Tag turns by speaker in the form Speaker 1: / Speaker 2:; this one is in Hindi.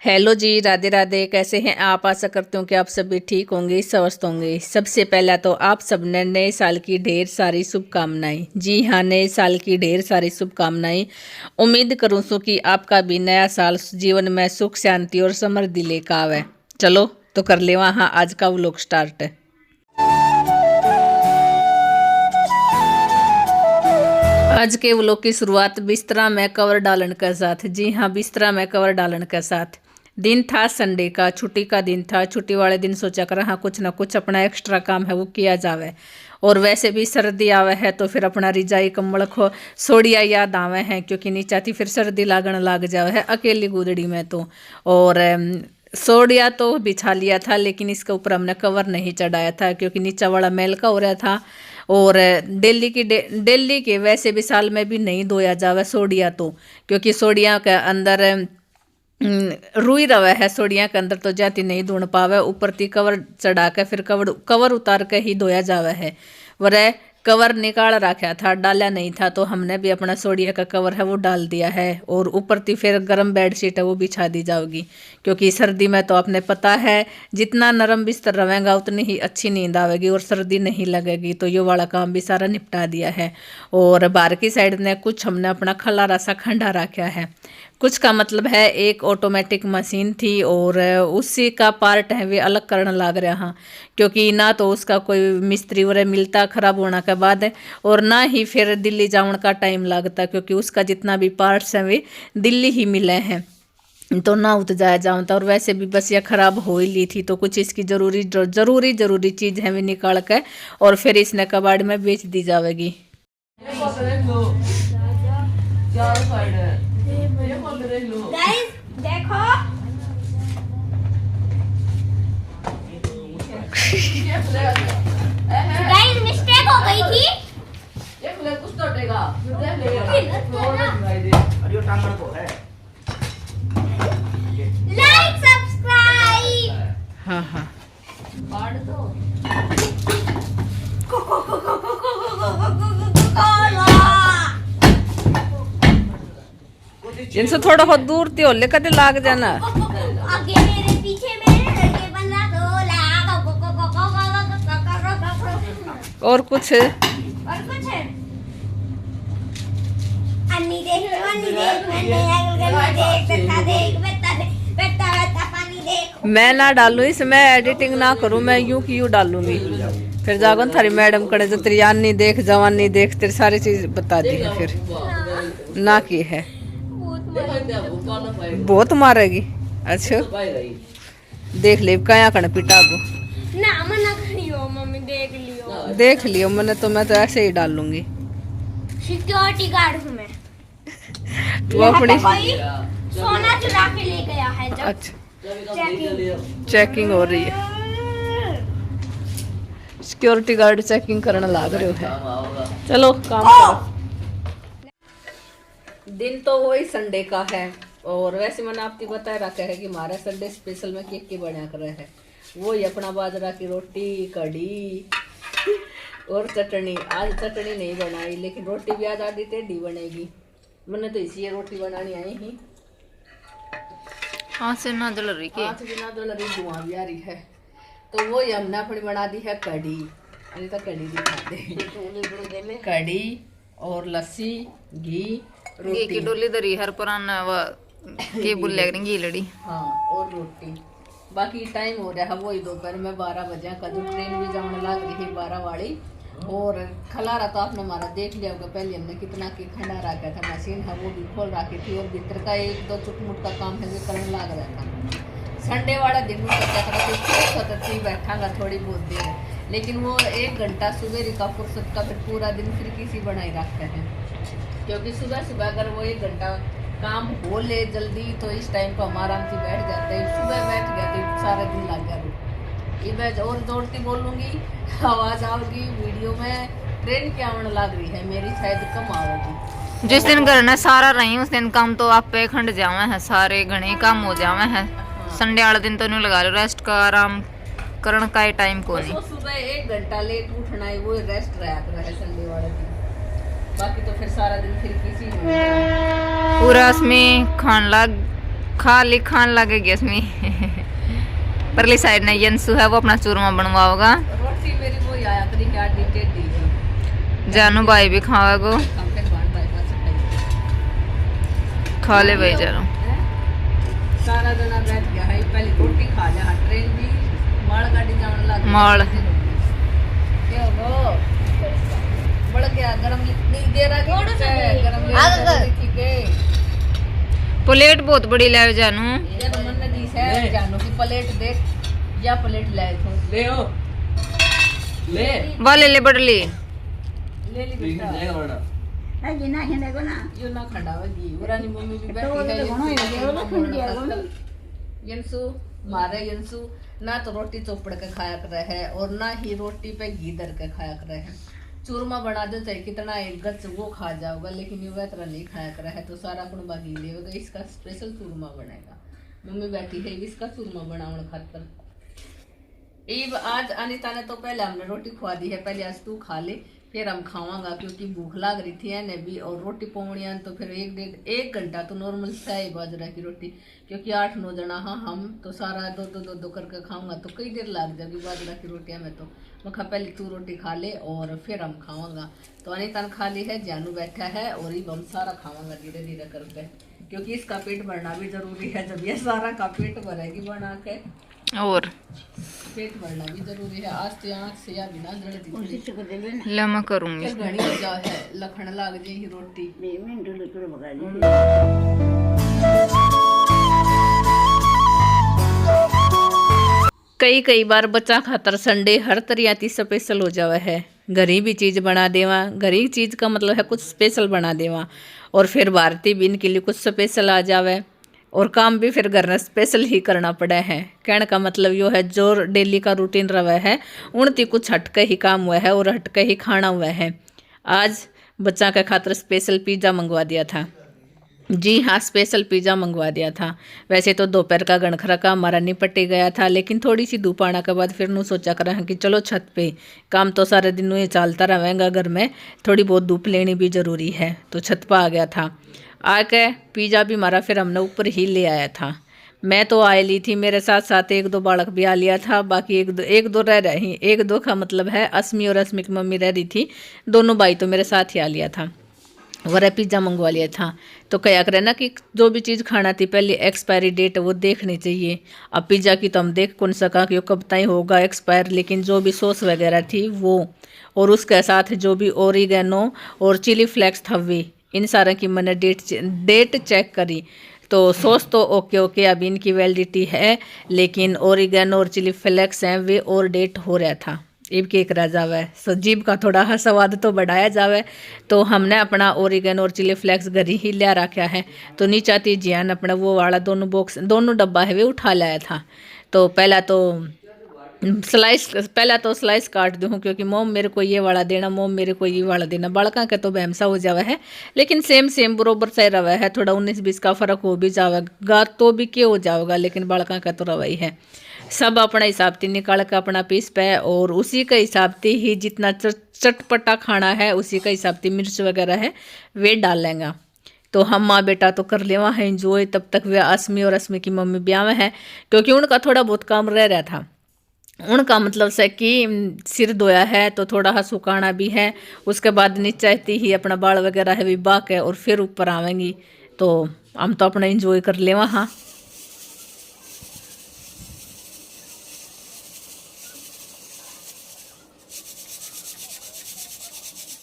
Speaker 1: हेलो जी, राधे राधे। कैसे हैं आप? आशा करती हूँ कि आप सभी ठीक होंगे, स्वस्थ होंगे। सबसे पहला तो आप सबने नए साल की ढेर सारी शुभकामनाएं। जी हाँ, नए साल की ढेर सारी शुभकामनाएं। उम्मीद करूँ सो कि आपका भी नया साल जीवन में सुख शांति और समृद्धि लेकर आवे। चलो तो कर ले वहाँ आज का व्लॉग स्टार्ट। आज के व्लॉग की शुरुआत बिस्तरा में कवर डालन के साथ। जी हाँ, बिस्तरा में कवर डालन के साथ। दिन था संडे का, छुट्टी का दिन था। छुट्टी वाले दिन सोचा कर हाँ कुछ ना कुछ अपना एक्स्ट्रा काम है वो किया जावे। और वैसे भी सर्दी आवे है तो फिर अपना रिजाई कम्बल खो सोड़िया याद आवे हैं, क्योंकि नीचा थी फिर सर्दी लागण लाग जावे है अकेली गुदड़ी में तो। और सोड़िया तो बिछा लिया था, लेकिन इसके ऊपर हमने कवर नहीं चढ़ाया था क्योंकि नीचा वाला मैल का हो रहा था। और डेली के वैसे भी साल में भी नहीं धोया जावे सोड़िया तो, क्योंकि सोड़िया के अंदर रुई रवा है। सोड़िया के अंदर तो जाती नहीं धोन पावे। ऊपर ती कवर चढ़ा के फिर कवर उतार के ही धोया जावे है। वह कवर निकाल रखा था, डाला नहीं था, तो हमने भी अपना सोड़िया का कवर है वो डाल दिया है। और ऊपर ती फिर गर्म बेडशीट है वो बिछा दी जाएगी, क्योंकि सर्दी में तो आपने पता है जितना नरम बिस्तर रहेगा उतनी ही अच्छी नींद आवेगी और सर्दी नहीं लगेगी। तो ये वाला काम भी सारा निपटा दिया है। और बाहर की साइड ने कुछ हमने अपना खलारा सा खंडा रखा है। कुछ का मतलब है एक ऑटोमेटिक मशीन थी और उसी का पार्ट है वे अलग करने लग रहा, क्योंकि ना तो उसका कोई मिस्त्री वगैरह मिलता खराब होने के बाद, और ना ही फिर दिल्ली जाने का टाइम लगता, क्योंकि उसका जितना भी पार्ट्स हैं वे दिल्ली ही मिले हैं, तो ना उठ जाया जाता। और वैसे भी बस ये खराब हो ही ली थी, तो कुछ इसकी जरूरी चीज़ है वे निकाल के और फिर इसने कबाड़ में बेच दी जाएगी।
Speaker 2: गाइस देखो गाइस मिस्टेक हो गई थी।
Speaker 1: कुछ टूटेगा
Speaker 2: लाइक सब्सक्राइब।
Speaker 1: हाँ हाँ इनसे थोड़ा बहुत दूर थी होले कदे लाग जाना।
Speaker 2: आगे मेरे पीछे मेरे लड़के बना दो
Speaker 1: और कुछ
Speaker 2: है अन्नी देख अन्नी देख बेटा पानी देख।
Speaker 1: मैं ना डालू इसमें, एडिटिंग ना करूं मैं, यूं की यूं डालूंगी। फिर जागो थारी मैडम कड़े जो तेरी यानी देख जवानी देख तेरी सारी चीज बता दी है फिर ना की है। बहुत मारेगी। अच्छा देख ले कया कण पिटा को
Speaker 2: ना मना करियो मम्मी
Speaker 1: देख लियो मैंने, तो मैं तो ऐसे ही डाल लूंगी।
Speaker 2: सिक्योरिटी गार्ड हूँ मैं।
Speaker 1: तू अपनी
Speaker 2: सोना चुरा के ले गया है जब।
Speaker 1: अच्छा चेकिंग हो रही है, सिक्योरिटी गार्ड चेकिंग करने लग रहे हो। चलो काम करो। दिन तो वही संडे का है, और वैसे मैंने आपको बताया रखा है कि हमारा संडे स्पेशल में केक की बना कर रहे हैं। वही अपना बाजरा की रोटी, कढ़ी और चटनी। आज चटनी नहीं बनाई, लेकिन रोटी भी आज आधी टेढ़ी बनेगी। मैंने तो इसी रोटी बनानी आई ही।
Speaker 3: हाथ से ना जल रही के
Speaker 1: हाथ भी ना जल रही, धुआं भी आ रही है। तो वो हमने अपनी बना दी है कढ़ी। अभी तो कढ़ी दिखा दे। कढ़ी और लस्सी, घी, रोटी
Speaker 3: की डोली दरी हर पुराना के बुल्ले घी लड़ी।
Speaker 1: हाँ और रोटी। बाकी टाइम हो रहा है वही दोपहर में 12 बजे का, जो ट्रेन भी जाने लग रही है 12 वाली। और खलारा तो आपने हमारा देख लिया होगा, पहले हमने कितना की खंडा रखा था। मशीन है वो भी खोल रखी थी, और भीतर का एक दो चुटमुट का काम है वो करने लग रहा था। संडे वाला दिन में थी बैठा थोड़ी बहुत देर, लेकिन वो 1 घंटा सुबह का फुर्सत का फिर पूरा दिन फिर किसी बनाई रखते हैं, क्योंकि सुबह सुबह अगर वो 1 घंटा काम हो ले जल्दी तो इस टाइम को हम आराम से बैठ जाते हैं। सुबह बैठ गया तो सारा दिन लग गया। ये मैं और दौड़ती बोलूँगी, आवाज़ आओगी वीडियो में। ट्रेन क्या आने लग रही है मेरी, शायद कम आओगी।
Speaker 3: जिस दिन घर में सारा रही उस दिन काम तो आप पे खंड जावे हैं, सारे घने काम हो जावे हैं। संडे वाला दिन तो नहीं लगा लो, रेस्ट का आराम करण का टाइम को नहीं।
Speaker 1: सुबह 1 घंटा लेट उठना है वो रेस्ट रहा है संडे वाले दिन। बाकी तो फिर सारा दिन फिर किसी
Speaker 3: पूरा उसमें खाली खान लगेगी इसमें। परली साइड ने यंसु है वो अपना चूरमा बनवाओगा।
Speaker 1: रोटी मेरी वो आया करी क्या टेढ़ी दी
Speaker 3: जानू भाई भी खावेगो।
Speaker 1: हम फिर बाण भाई पास
Speaker 3: खा ले भाई जानू।
Speaker 1: सारा जना बैठ गया है पहले रोटी खा जा ट्रेन भी माल गाड़ी जाने लग
Speaker 3: माल
Speaker 1: क्या हो बढ़ गया गरम नहीं दे रहा थोड़ा सा गरम ले ठीक है।
Speaker 3: प्लेट बहुत बड़ी ले जानू।
Speaker 1: ये तो मन ने दी है जानू की प्लेट देख या प्लेट लाए तो ले ओ ले
Speaker 3: वाले ले बड़ली
Speaker 1: ले ली बेटा
Speaker 2: अजी ना है देखो ना
Speaker 1: यो ना खंडावेगी उरानी मम्मी भी बैठी है यंसु मारे यंसु ना तो रोटी चोपड़ के खाया कर रहे है और ना ही रोटी पे घी दर के खाया कर रहे है। चूरमा बना दो चाहे कितना एक गच वो खा जाओगा लेकिन ये वह तरह नहीं खाया कर रहा है तो सारा कुणबा घी लेगा। इसका स्पेशल चूरमा बनेगा। मम्मी बैठी है इसका चूरमा बनाने खातर। ईब आज अनिता ने तो पहले हमने रोटी खुआ दी है पहले आज तू खा ले फिर हम खावांगा क्योंकि भूख लग रही थी ने भी और रोटी पौनिया तो फिर एक घंटा तो नॉर्मल सही बाजरा की रोटी क्योंकि 8-9 जना हाँ हम तो सारा दो करके खाऊंगा तो कई देर लग जाएगी बाजरा की रोटियां में तो मैं कहा पहले तू रोटी खा ले और फिर हम खावांगा। तो अनिता ने खा ली है जानू बैठा है और ये हम सारा खावांगा धीरे धीरे करके क्योंकि इसका पेट भरना भी जरूरी है। जब ये सारा का पेट भरेगी बना के
Speaker 3: और
Speaker 1: पेट भरना भी जरूरी है। आज तो आँख से या बिना जड़
Speaker 3: ले मैं करूंगी।
Speaker 1: फिर घनी हो जाओ है लखन लाग जाएगी रोटी। कई बार बच्चा खातर संडे हर तरह की स्पेशल हो जावा है। घरी भी चीज़ बना देवा घरी चीज़ का मतलब है कुछ स्पेशल बना देवा और फिर भारतीय भी इनके लिए कुछ स्पेशल आ जावे और काम भी फिर घर में स्पेशल ही करना पड़ा है। कहने का मतलब यो है जो डेली का रूटीन रहा है उनती कुछ हटके ही काम हुआ है और हटके ही खाना हुआ है। आज बच्चा के खातर स्पेशल पिज़्ज़ा मंगवा दिया था। जी हाँ स्पेशल पिज़्ज़ा मंगवा दिया था। वैसे तो दोपहर का गणखरा का हमारा निपट ही गया था लेकिन थोड़ी सी धूप आने के बाद फिर नू सोचा कर कि चलो छत पे काम तो सारे दिन ये चलता रहेगा घर में थोड़ी बहुत धूप लेनी भी ज़रूरी है तो छत पर आ गया था। आके पिज़्ज़ा भी हमारा फिर हमने ऊपर ही ले आया था। मैं तो आ ली थी मेरे साथ साथ 1-2 बालक भी आ लिया था बाकी एक दो रह रही 1-2 का मतलब है अस्मी और अस्मी की मम्मी रह रही थी दोनों भाई तो मेरे साथ ही आ लिया था। वह पिज़्ज़ा मंगवा लिया था तो क्या करें ना कि जो भी चीज़ खाना थी पहले एक्सपायरी डेट वो देखनी चाहिए। अब पिज़्ज़ा की तो हम देख कौन सका कि वो कब तक होगा एक्सपायर लेकिन जो भी सॉस वगैरह थी वो और उसके साथ जो भी ओरिगेनो और चिली फ्लेक्स था वे इन सारे की मैंने डेट चेक करी तो सॉस तो ओके अभी इनकी वैलिडिटी है लेकिन ओरिगेनो और चिली फ्लेक्स हैं वे और डेट हो रहा था। इब केक रह जावे सो जीभ का थोड़ा स्वाद तो बढ़ाया जावे तो हमने अपना ओरिगेनो और चिली फ्लेक्स घर ही लिया रखा है तो नहीं चाहती जियान अपना वो वाला दोनों डब्बा है वे उठा लाया था। तो पहला तो स्लाइस काट दूँ क्योंकि मोम मेरे को ये वाला देना मोम मेरे को ये वाला देना बड़का का तो बहमसा हो जावा है लेकिन सेम बरोबर सही रवा है थोड़ा 19-20 का फ़र्क हो भी जाएगा तो भी क्या हो जाएगा लेकिन बड़का का तो रवा ही है। सब अपना हिसाब से निकाल कर अपना पीस पे और उसी के हिसाब से ही जितना चटपटा खाना है उसी के हिसाब से मिर्च वगैरह है वे डाल लेंगे। तो हम माँ बेटा तो कर ले वहाँ एंजॉय तब तक वे अस्मी और अस्मी की मम्मी ब्याह में है क्योंकि उनका थोड़ा बहुत काम रह रहा था। उनका मतलब से कि सिर धोया है तो थोड़ा सा सुखाना भी है उसके बाद नीचे आती ही अपना बाल वगैरह है भी बाक है और फिर ऊपर आवेंगी तो हम तो अपना एंजॉय कर ले वहाँ।